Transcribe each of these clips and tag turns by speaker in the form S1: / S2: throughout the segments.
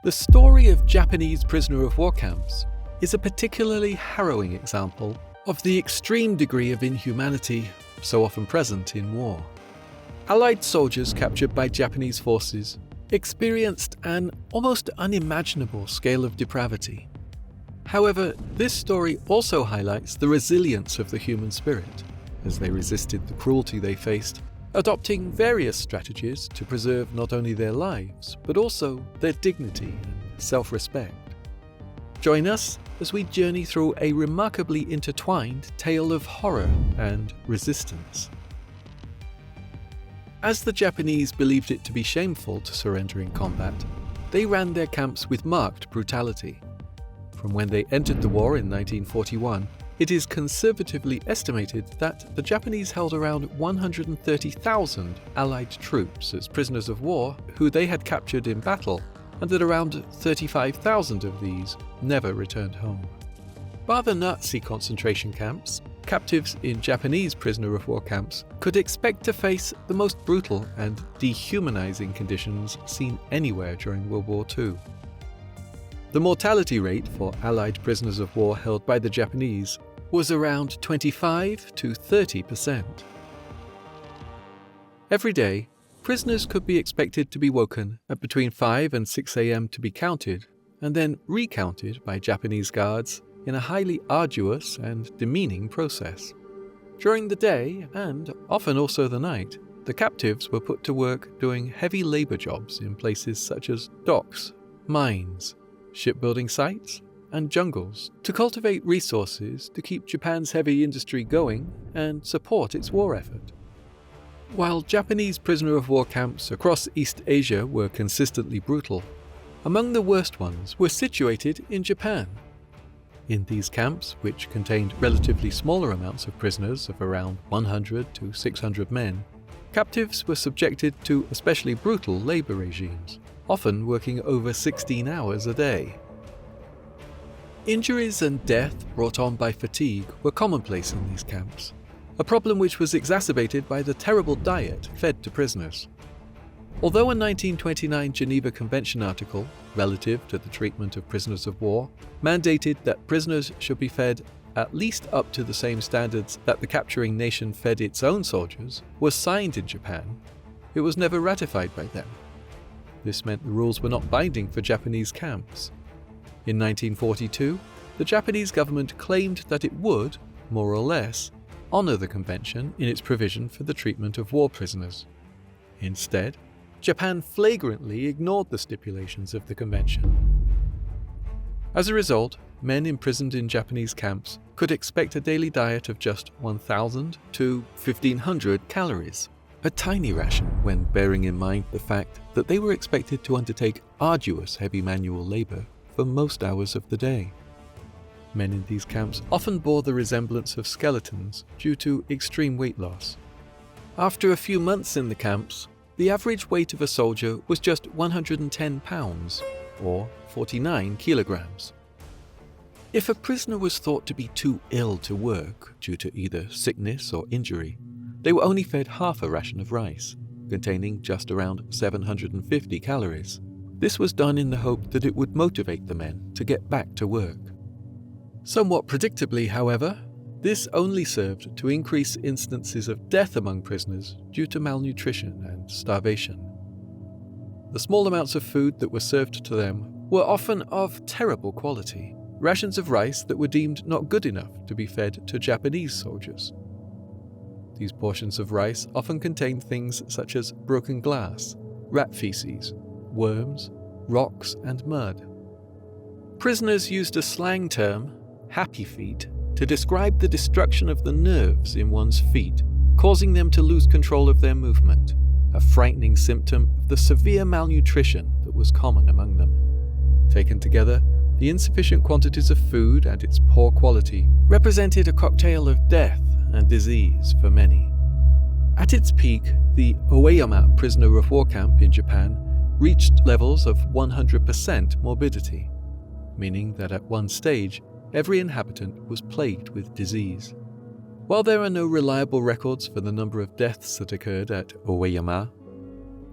S1: The story of Japanese prisoner of war camps is a particularly harrowing example of the extreme degree of inhumanity so often present in war. Allied soldiers captured by Japanese forces experienced an almost unimaginable scale of depravity. However, this story also highlights the resilience of the human spirit, as they resisted the cruelty they faced, adopting various strategies to preserve not only their lives, but also their dignity and self-respect. Join us as we journey through a remarkably intertwined tale of horror and resistance. As the Japanese believed it to be shameful to surrender in combat, they ran their camps with marked brutality. From when they entered the war in 1941, it is conservatively estimated that the Japanese held around 130,000 Allied troops as prisoners of war who they had captured in battle, and that around 35,000 of these never returned home. Bar the Nazi concentration camps, captives in Japanese prisoner of war camps could expect to face the most brutal and dehumanizing conditions seen anywhere during World War II. The mortality rate for Allied prisoners of war held by the Japanese was around 25 to 30%. Every day, prisoners could be expected to be woken at between 5 and 6 a.m. to be counted, and then recounted by Japanese guards in a highly arduous and demeaning process. During the day, and often also the night, the captives were put to work doing heavy labor jobs in places such as docks, mines, shipbuilding sites, and jungles to cultivate resources to keep Japan's heavy industry going and support its war effort. While Japanese prisoner of war camps across East Asia were consistently brutal, among the worst ones were situated in Japan. In these camps, which contained relatively smaller amounts of prisoners of around 100 to 600 men, captives were subjected to especially brutal labor regimes, often working over 16 hours a day. Injuries and death brought on by fatigue were commonplace in these camps, a problem which was exacerbated by the terrible diet fed to prisoners. Although a 1929 Geneva Convention article, relative to the treatment of prisoners of war, mandated that prisoners should be fed at least up to the same standards that the capturing nation fed its own soldiers, was signed in Japan, it was never ratified by them. This meant the rules were not binding for Japanese camps. In 1942, the Japanese government claimed that it would, more or less, honor the convention in its provision for the treatment of war prisoners. Instead, Japan flagrantly ignored the stipulations of the convention. As a result, men imprisoned in Japanese camps could expect a daily diet of just 1,000 to 1,500 calories, a tiny ration when bearing in mind the fact that they were expected to undertake arduous heavy manual labor for most hours of the day. Men in these camps often bore the resemblance of skeletons due to extreme weight loss. After a few months in the camps, the average weight of a soldier was just 110 pounds, or 49 kilograms. If a prisoner was thought to be too ill to work due to either sickness or injury, they were only fed half a ration of rice, containing just around 750 calories. This was done in the hope that it would motivate the men to get back to work. Somewhat predictably, however, this only served to increase instances of death among prisoners due to malnutrition and starvation. The small amounts of food that were served to them were often of terrible quality, rations of rice that were deemed not good enough to be fed to Japanese soldiers. These portions of rice often contained things such as broken glass, rat feces, worms, rocks, and mud. Prisoners used a slang term, happy feet, to describe the destruction of the nerves in one's feet, causing them to lose control of their movement, a frightening symptom of the severe malnutrition that was common among them. Taken together, the insufficient quantities of food and its poor quality represented a cocktail of death and disease for many. At its peak, the Oeyama prisoner of war camp in Japan reached levels of 100% morbidity, meaning that at one stage, every inhabitant was plagued with disease. While there are no reliable records for the number of deaths that occurred at Oeyama,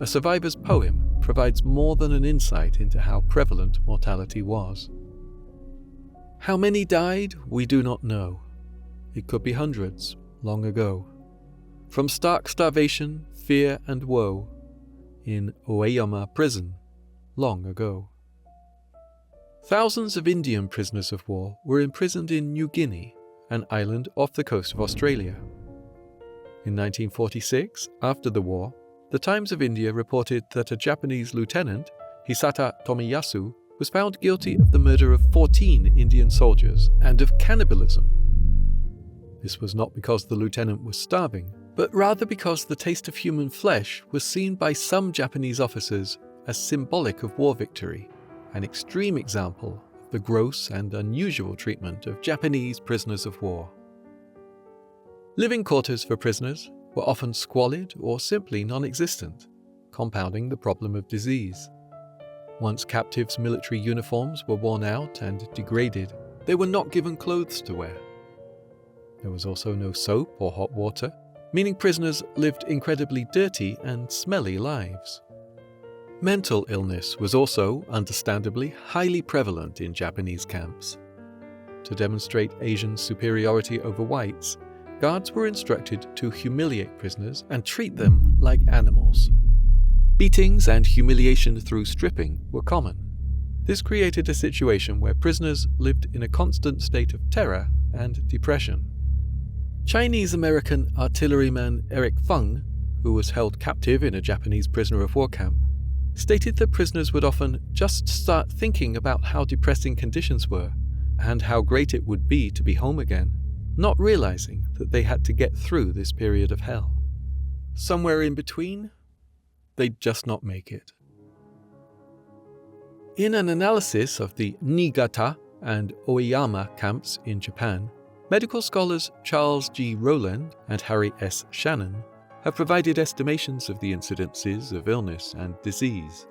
S1: a survivor's poem provides more than an insight into how prevalent mortality was. How many died, we do not know. It could be hundreds, long ago. From stark starvation, fear and woe, in Aoyama prison, long ago. Thousands of Indian prisoners of war were imprisoned in New Guinea, an island off the coast of Australia. In 1946, after the war, the Times of India reported that a Japanese lieutenant, Hisata Tomiyasu, was found guilty of the murder of 14 Indian soldiers and of cannibalism. This was not because the lieutenant was starving, but rather because the taste of human flesh was seen by some Japanese officers as symbolic of war victory, an extreme example of the gross and unusual treatment of Japanese prisoners of war. Living quarters for prisoners were often squalid or simply non-existent, compounding the problem of disease. Once captives' military uniforms were worn out and degraded, they were not given clothes to wear. There was also no soap or hot water, meaning prisoners lived incredibly dirty and smelly lives. Mental illness was also, understandably, highly prevalent in Japanese camps. To demonstrate Asian superiority over whites, guards were instructed to humiliate prisoners and treat them like animals. Beatings and humiliation through stripping were common. This created a situation where prisoners lived in a constant state of terror and depression. Chinese-American artilleryman Eric Feng, who was held captive in a Japanese prisoner of war camp, stated that prisoners would often just start thinking about how depressing conditions were and how great it would be to be home again, not realizing that they had to get through this period of hell. Somewhere in between, they'd just not make it. In an analysis of the Niigata and Aoyama camps in Japan, medical scholars Charles G. Rowland and Harry S. Shannon have provided estimations of the incidences of illness and disease.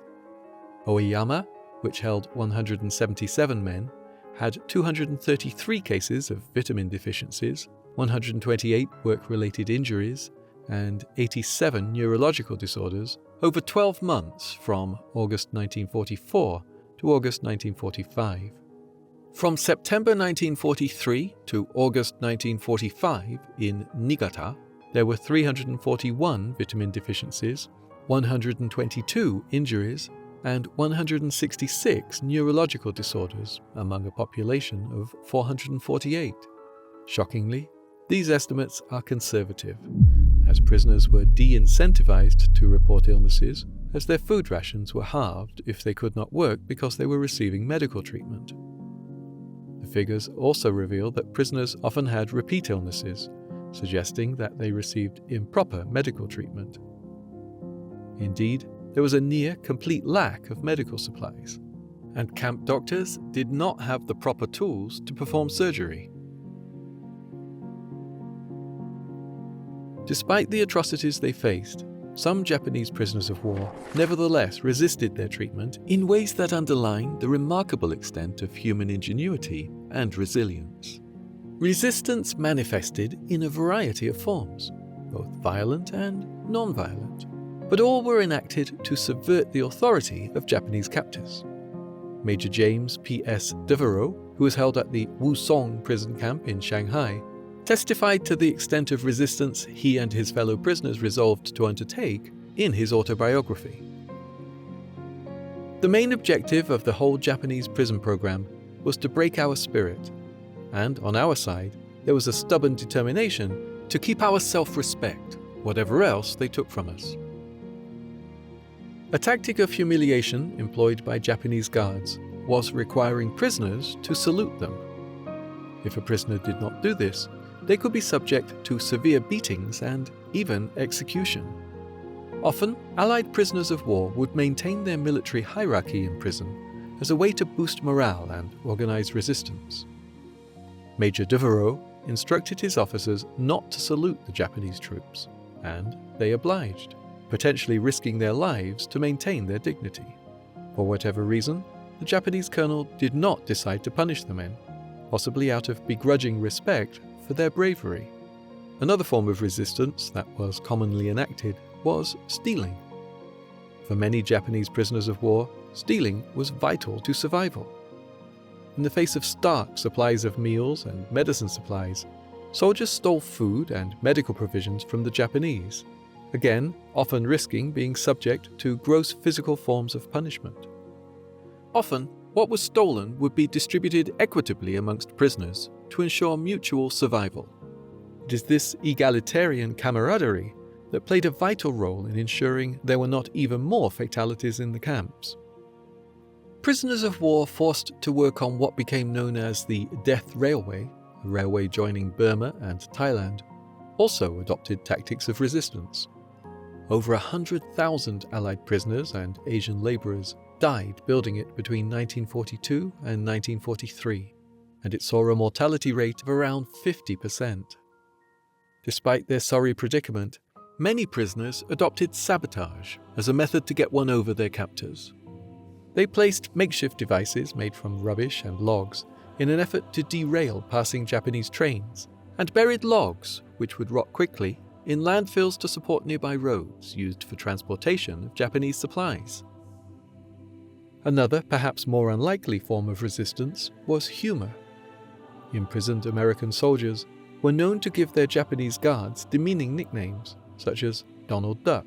S1: Aoyama, which held 177 men, had 233 cases of vitamin deficiencies, 128 work-related injuries, and 87 neurological disorders over 12 months from August 1944 to August 1945. From September 1943 to August 1945 in Niigata, there were 341 vitamin deficiencies, 122 injuries, and 166 neurological disorders among a population of 448. Shockingly, these estimates are conservative, as prisoners were de-incentivized to report illnesses, as their food rations were halved if they could not work because they were receiving medical treatment. The figures also reveal that prisoners often had repeat illnesses, suggesting that they received improper medical treatment. Indeed, there was a near-complete lack of medical supplies, and camp doctors did not have the proper tools to perform surgery. Despite the atrocities they faced, some Japanese prisoners of war nevertheless resisted their treatment in ways that underline the remarkable extent of human ingenuity and resilience. Resistance manifested in a variety of forms, both violent and non-violent, but all were enacted to subvert the authority of Japanese captors. Major James P.S. Devereaux, who was held at the Wusong prison camp in Shanghai, testified to the extent of resistance he and his fellow prisoners resolved to undertake in his autobiography. The main objective of the whole Japanese prison program was to break our spirit, and on our side, there was a stubborn determination to keep our self-respect, whatever else they took from us. A tactic of humiliation employed by Japanese guards was requiring prisoners to salute them. If a prisoner did not do this, they could be subject to severe beatings and even execution. Often, Allied prisoners of war would maintain their military hierarchy in prison as a way to boost morale and organize resistance. Major Devereaux instructed his officers not to salute the Japanese troops, and they obliged, potentially risking their lives to maintain their dignity. For whatever reason, the Japanese colonel did not decide to punish the men, possibly out of begrudging respect for their bravery. Another form of resistance that was commonly enacted was stealing. For many Japanese prisoners of war, stealing was vital to survival. In the face of stark supplies of meals and medicine supplies, soldiers stole food and medical provisions from the Japanese, again, often risking being subject to gross physical forms of punishment. Often, what was stolen would be distributed equitably amongst prisoners to ensure mutual survival. It is this egalitarian camaraderie that played a vital role in ensuring there were not even more fatalities in the camps. Prisoners of war forced to work on what became known as the Death Railway, a railway joining Burma and Thailand, also adopted tactics of resistance. Over 100,000 Allied prisoners and Asian labourers died building it between 1942 and 1943, and it saw a mortality rate of around 50%. Despite their sorry predicament, many prisoners adopted sabotage as a method to get one over their captors. They placed makeshift devices made from rubbish and logs in an effort to derail passing Japanese trains, and buried logs, which would rot quickly, in landfills to support nearby roads used for transportation of Japanese supplies. Another, perhaps more unlikely form of resistance was humor. Imprisoned American soldiers were known to give their Japanese guards demeaning nicknames, such as Donald Duck,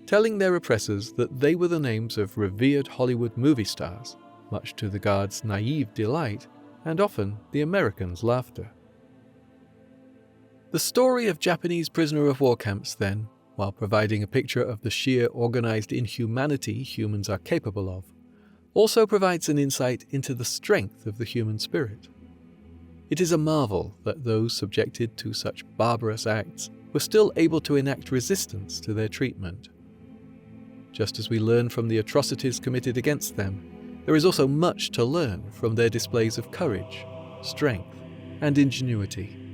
S1: telling their oppressors that they were the names of revered Hollywood movie stars, much to the guards' naive delight and often the Americans' laughter. The story of Japanese prisoner of war camps, then, while providing a picture of the sheer organized inhumanity humans are capable of, also provides an insight into the strength of the human spirit. It is a marvel that those subjected to such barbarous acts were still able to enact resistance to their treatment. Just as we learn from the atrocities committed against them, there is also much to learn from their displays of courage, strength, and ingenuity.